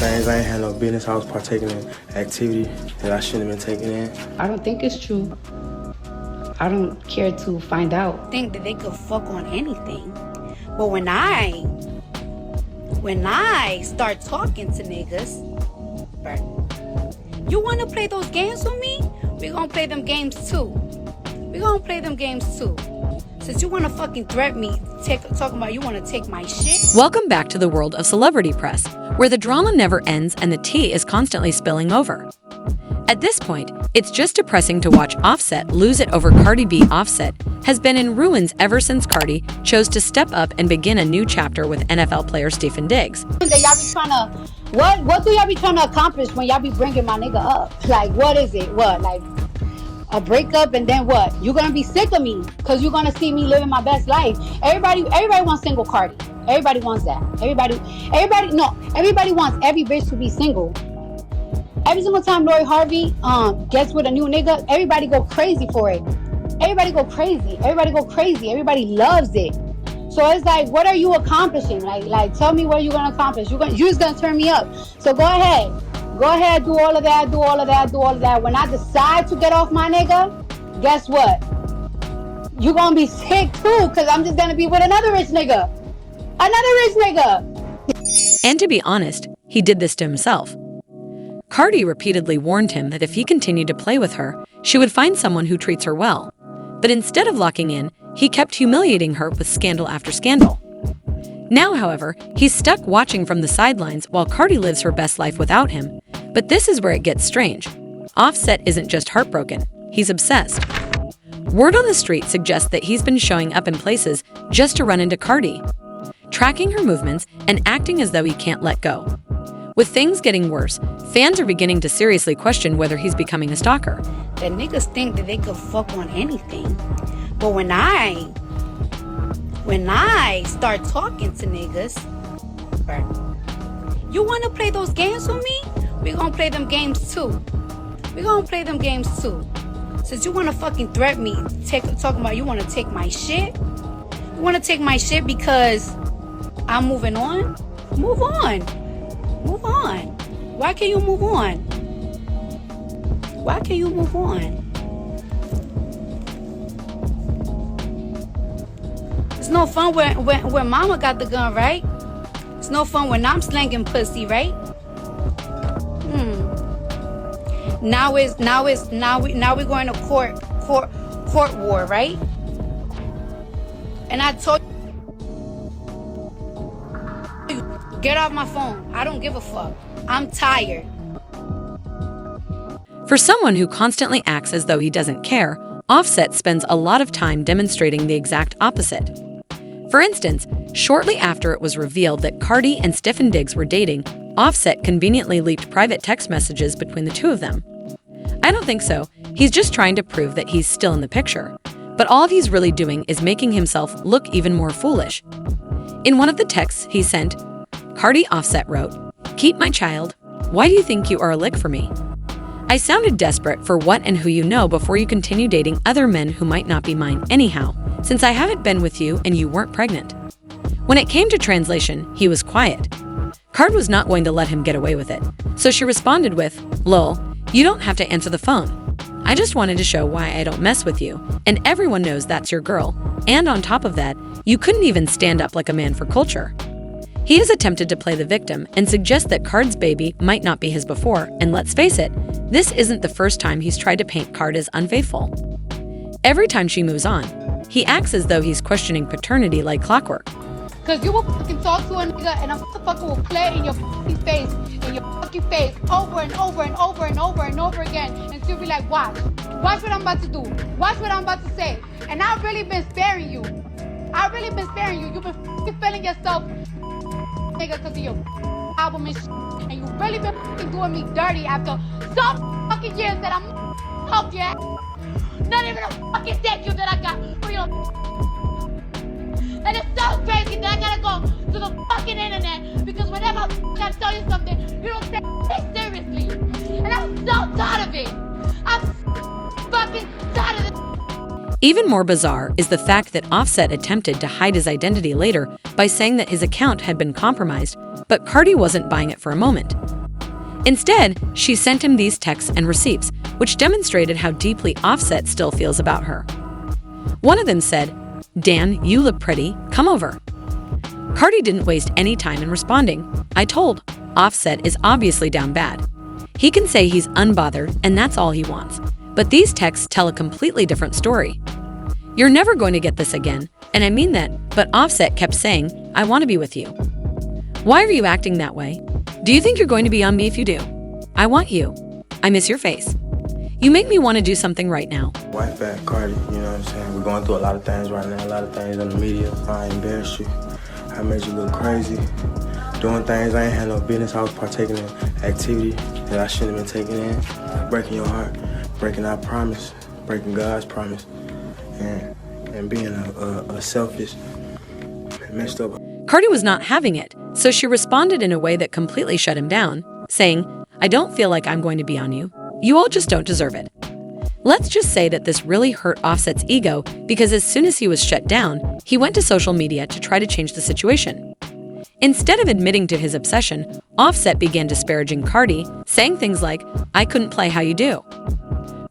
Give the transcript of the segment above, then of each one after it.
things I ain't had no business. I was partaking in activity that I shouldn't have been taking in. I don't think it's true. I don't care to find out. Think that they could fuck on anything. But when I start talking to niggas, you wanna play those games with me? We gonna play them games too. We gonna play them games too. Since you wanna fucking threat me, talking about you wanna take my shit. Welcome back to the world of celebrity press, where the drama never ends and the tea is constantly spilling over. At this point, it's just depressing to watch Offset lose it over Cardi B. Offset has been in ruins ever since Cardi chose to step up and begin a new chapter with NFL player Stephen Diggs. Y'all be trying to, what do y'all be trying to accomplish when y'all be bringing my nigga up? Like, what is it? What, like a breakup and then what? You're gonna be sick of me because you're gonna see me living my best life. Everybody wants single Cardi. Everybody wants that. Everybody wants every bitch to be single. Every single time Lori Harvey gets with a new nigga, everybody go crazy for it. Everybody go crazy. Everybody loves it. So it's like, what are you accomplishing? Like tell me what you're gonna accomplish. You're just gonna turn me up. So go ahead, do all of that. When I decide to get off my nigga, guess what? You're gonna be sick too, because I'm just gonna be with another rich nigga. And to be honest, he did this to himself. Cardi repeatedly warned him that if he continued to play with her, she would find someone who treats her well. But instead of locking in, he kept humiliating her with scandal after scandal. Now, however, he's stuck watching from the sidelines while Cardi lives her best life without him. But this is where it gets strange. Offset isn't just heartbroken, he's obsessed. Word on the street suggests that he's been showing up in places just to run into Cardi, tracking her movements and acting as though he can't let go. With things getting worse, fans are beginning to seriously question whether he's becoming a stalker. The niggas think that they could fuck on anything. But when I start talking to niggas, you wanna play those games with me? We gonna play them games too. Since you wanna fucking threat me, talking about you wanna take my shit? You wanna take my shit because I'm moving on? Move on. Why can't you move on? It's no fun when mama got the gun, right? It's no fun when I'm slanging pussy, right? Now we're going to court war, right? And I told you, get off my phone. I don't give a fuck. I'm tired. For someone who constantly acts as though he doesn't care, Offset spends a lot of time demonstrating the exact opposite. For instance, shortly after it was revealed that Cardi and Stephen Diggs were dating, Offset conveniently leaked private text messages between the two of them. I don't think so. He's just trying to prove that he's still in the picture. But all he's really doing is making himself look even more foolish. In one of the texts he sent, Cardi Offset wrote, "Keep my child. Why do you think you are a lick for me? I sounded desperate for what and who you know before you continue dating other men who might not be mine anyhow, since I haven't been with you and you weren't pregnant." When it came to translation, he was quiet. Card was not going to let him get away with it, so she responded with, "Lol, you don't have to answer the phone. I just wanted to show why I don't mess with you, and everyone knows that's your girl, and on top of that, you couldn't even stand up like a man for culture." He has attempted to play the victim and suggest that Card's baby might not be his before, and let's face it, this isn't the first time he's tried to paint Card as unfaithful. Every time she moves on, he acts as though he's questioning paternity like clockwork. Cause you will fucking talk to a nigga and a motherfucker will play in your fucking face, over and over again, and she'll be like, watch what I'm about to do, watch what I'm about to say. And I've really been sparing you. You've been fucking feeling yourself, nigga, cause of your album and shit. And you've really been fucking doing me dirty after some fucking years that I'm up yet. Not even a fucking thank you that I got for your. And it's so crazy that I gotta go to the fucking internet because whenever I tell you something, you don't take it seriously. And I'm so tired of it. I'm fucking tired of it. Even more bizarre is the fact that Offset attempted to hide his identity later by saying that his account had been compromised, but Cardi wasn't buying it for a moment. Instead, she sent him these texts and receipts, which demonstrated how deeply Offset still feels about her. One of them said, "Dan, you look pretty. Come over." Cardi didn't waste any time in responding. "I told." Offset is obviously down bad. He can say he's unbothered and that's all he wants. But these texts tell a completely different story. "You're never going to get this again, and I mean that, but Offset kept saying, 'I want to be with you.' Why are you acting that way? Do you think you're going to be on me if you do? I want you. I miss your face. You make me want to do something right now." Wife back, Cardi, you know what I'm saying? We're going through a lot of things right now, a lot of things in the media. I embarrassed you. I made you look crazy. Doing things I ain't had no business. I was partaking in activity that I shouldn't have been taking in. Breaking your heart, breaking our promise, breaking God's promise, and being a selfish, messed up. Cardi was not having it, so she responded in a way that completely shut him down, saying, "I don't feel like I'm going to be on you. You all just don't deserve it." Let's just say that this really hurt Offset's ego because as soon as he was shut down, he went to social media to try to change the situation. Instead of admitting to his obsession, Offset began disparaging Cardi, saying things like, "I couldn't play how you do.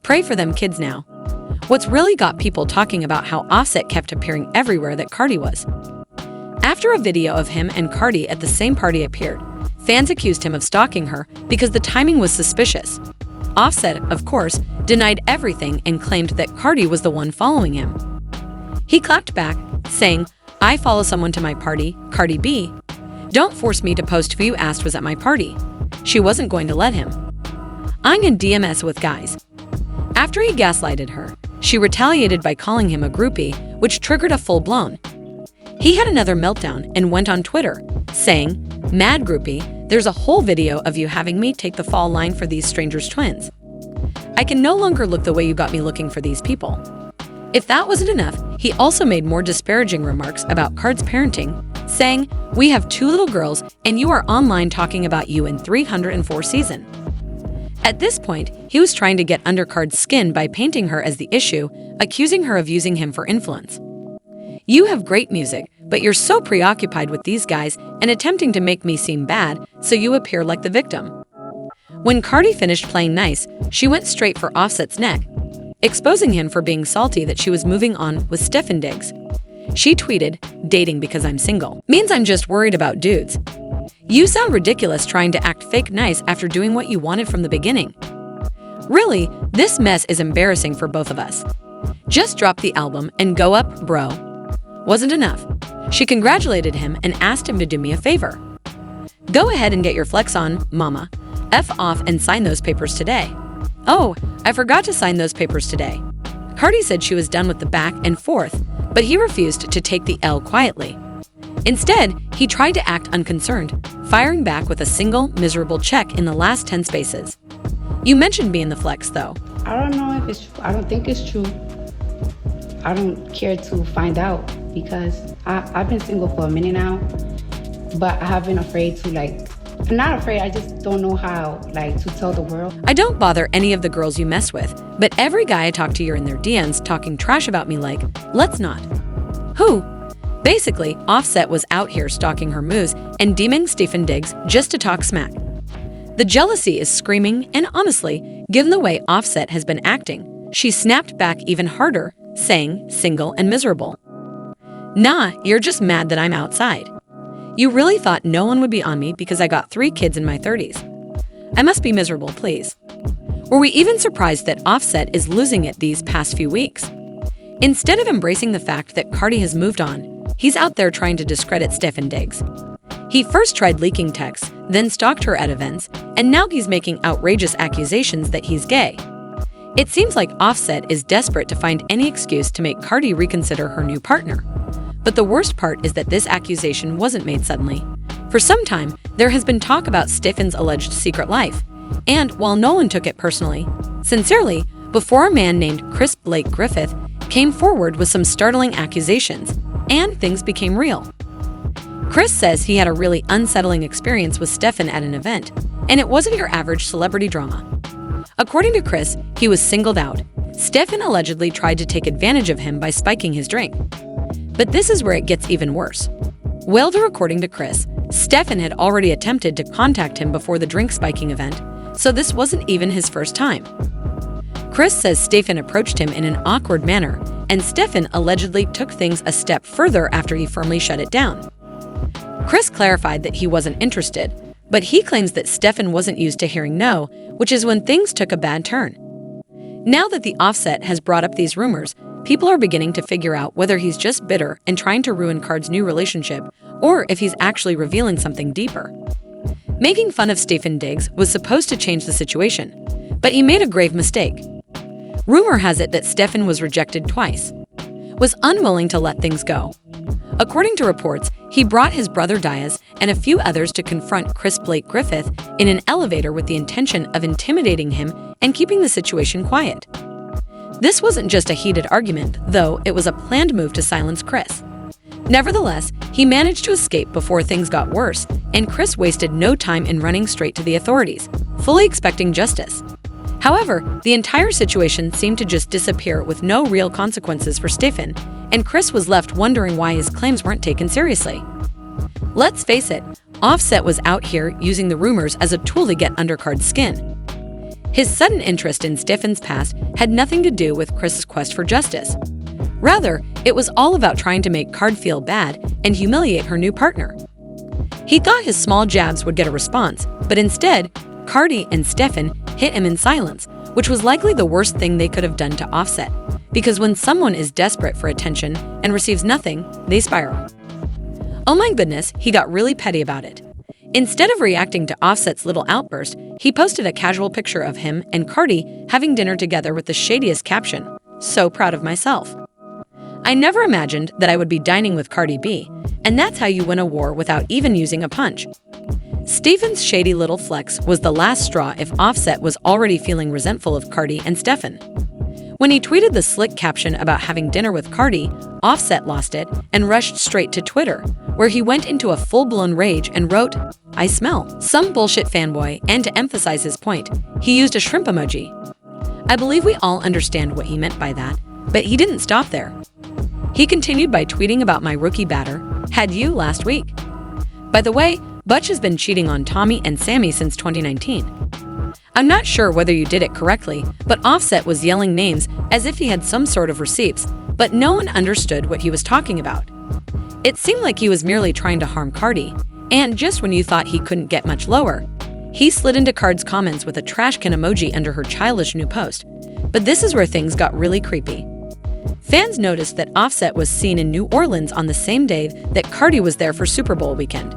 Pray for them kids now." What's really got people talking about how Offset kept appearing everywhere that Cardi was. After a video of him and Cardi at the same party appeared, fans accused him of stalking her because the timing was suspicious. Offset, of course, denied everything and claimed that Cardi was the one following him. He clapped back, saying, "I follow someone to my party, Cardi B. Don't force me to post who you asked was at my party." She wasn't going to let him. "I'm in DMS with guys." After he gaslighted her, she retaliated by calling him a groupie, which triggered a full-blown. He had another meltdown and went on Twitter, saying, "Mad groupie, there's a whole video of you having me take the fall line for these strangers' twins. I can no longer look the way you got me looking for these people." If that wasn't enough, he also made more disparaging remarks about Cardi's parenting, saying, "We have 2 little girls and you are online talking about you in 304 season." At this point, he was trying to get under Cardi's skin by painting her as the issue, accusing her of using him for influence. "You have great music, but you're so preoccupied with these guys and attempting to make me seem bad, so you appear like the victim." When Cardi finished playing nice, she went straight for Offset's neck, exposing him for being salty that she was moving on with Stefan Diggs. She tweeted, "Dating because I'm single means I'm just worried about dudes. You sound ridiculous trying to act fake nice after doing what you wanted from the beginning. Really, this mess is embarrassing for both of us. Just drop the album and go up, bro." Wasn't enough. She congratulated him and asked him to do me a favor. "Go ahead and get your flex on, mama. F off and sign those papers today." "Oh, I forgot to sign those papers today." Cardi said she was done with the back and forth, but he refused to take the L quietly. Instead, he tried to act unconcerned, firing back with a single, miserable check in the last 10 spaces. "You mentioned me in the flex, though." I don't know if it's true. I don't think it's true. I don't care to find out because I've been single for a minute now, but I have been afraid to I'm not afraid, I just don't know how to tell the world. "I don't bother any of the girls you mess with, but every guy I talk to you're in their DMs talking trash about me like, let's not." Who? Basically, Offset was out here stalking her moves and deeming Stefan Diggs just to talk smack. The jealousy is screaming, and honestly, given the way Offset has been acting, she snapped back even harder, saying, "Single and miserable. Nah, you're just mad that I'm outside. You really thought no one would be on me because I got 3 kids in my 30s. I must be miserable, please." Were we even surprised that Offset is losing it these past few weeks? Instead of embracing the fact that Cardi has moved on, he's out there trying to discredit Stefan Diggs. He first tried leaking texts, then stalked her at events, and now he's making outrageous accusations that he's gay. It seems like Offset is desperate to find any excuse to make Cardi reconsider her new partner. But the worst part is that this accusation wasn't made suddenly. For some time, there has been talk about Stefan's alleged secret life. And while no one took it personally, sincerely, before a man named Chris Blake Griffith came forward with some startling accusations, and things became real. Chris says he had a really unsettling experience with Stefan at an event, and it wasn't your average celebrity drama. According to Chris, he was singled out. Stefan allegedly tried to take advantage of him by spiking his drink. But this is where it gets even worse. According to Chris, Stefan had already attempted to contact him before the drink spiking event, so this wasn't even his first time. Chris says Stefan approached him in an awkward manner, and Stefan allegedly took things a step further after he firmly shut it down. Chris clarified that he wasn't interested, but he claims that Stefan wasn't used to hearing no, which is when things took a bad turn. Now that the Offset has brought up these rumors, people are beginning to figure out whether he's just bitter and trying to ruin Card's new relationship, or if he's actually revealing something deeper. Making fun of Stefan Diggs was supposed to change the situation, but he made a grave mistake. Rumor has it that Stefan was rejected twice, was unwilling to let things go. According to reports, he brought his brother Diaz and a few others to confront Chris Blake Griffith in an elevator with the intention of intimidating him and keeping the situation quiet. This wasn't just a heated argument, though it was a planned move to silence Chris. Nevertheless, he managed to escape before things got worse, and Chris wasted no time in running straight to the authorities, fully expecting justice. However, the entire situation seemed to just disappear with no real consequences for Stefan, and Chris was left wondering why his claims weren't taken seriously. Let's face it, Offset was out here using the rumors as a tool to get under Card's skin. His sudden interest in Stefan's past had nothing to do with Chris's quest for justice. Rather, it was all about trying to make Card feel bad and humiliate her new partner. He thought his small jabs would get a response, but instead, Cardi and Stefan hit him in silence, which was likely the worst thing they could have done to Offset, because when someone is desperate for attention and receives nothing, they spiral. Oh my goodness, he got really petty about it. Instead of reacting to Offset's little outburst, he posted a casual picture of him and Cardi having dinner together with the shadiest caption, "So proud of myself." I never imagined that I would be dining with Cardi B, and that's how you win a war without even using a punch. Stefan's shady little flex was the last straw if Offset was already feeling resentful of Cardi and Stefan. When he tweeted the slick caption about having dinner with Cardi, Offset lost it and rushed straight to Twitter, where he went into a full-blown rage and wrote, "I smell some bullshit fanboy," and to emphasize his point, he used a shrimp emoji. I believe we all understand what he meant by that, but he didn't stop there. He continued by tweeting about my rookie batter, "Had you last week." By the way, Butch has been cheating on Tommy and Sammy since 2019. I'm not sure whether you did it correctly, but Offset was yelling names as if he had some sort of receipts, but no one understood what he was talking about. It seemed like he was merely trying to harm Cardi, and just when you thought he couldn't get much lower, he slid into Card's comments with a trash can emoji under her childish new post. But this is where things got really creepy. Fans noticed that Offset was seen in New Orleans on the same day that Cardi was there for Super Bowl weekend.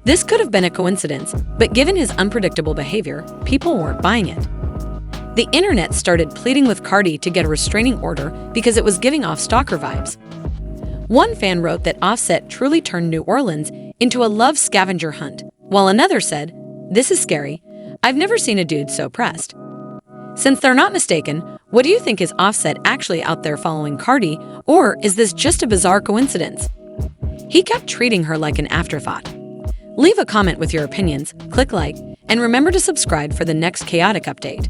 This could have been a coincidence, but given his unpredictable behavior, people weren't buying it. The internet started pleading with Cardi to get a restraining order because it was giving off stalker vibes. One fan wrote that Offset truly turned New Orleans into a love scavenger hunt, while another said, "This is scary. I've never seen a dude so pressed." Since they're not mistaken, what do you think? Is Offset actually out there following Cardi, or is this just a bizarre coincidence? He kept treating her like an afterthought. Leave a comment with your opinions, click like, and remember to subscribe for the next chaotic update.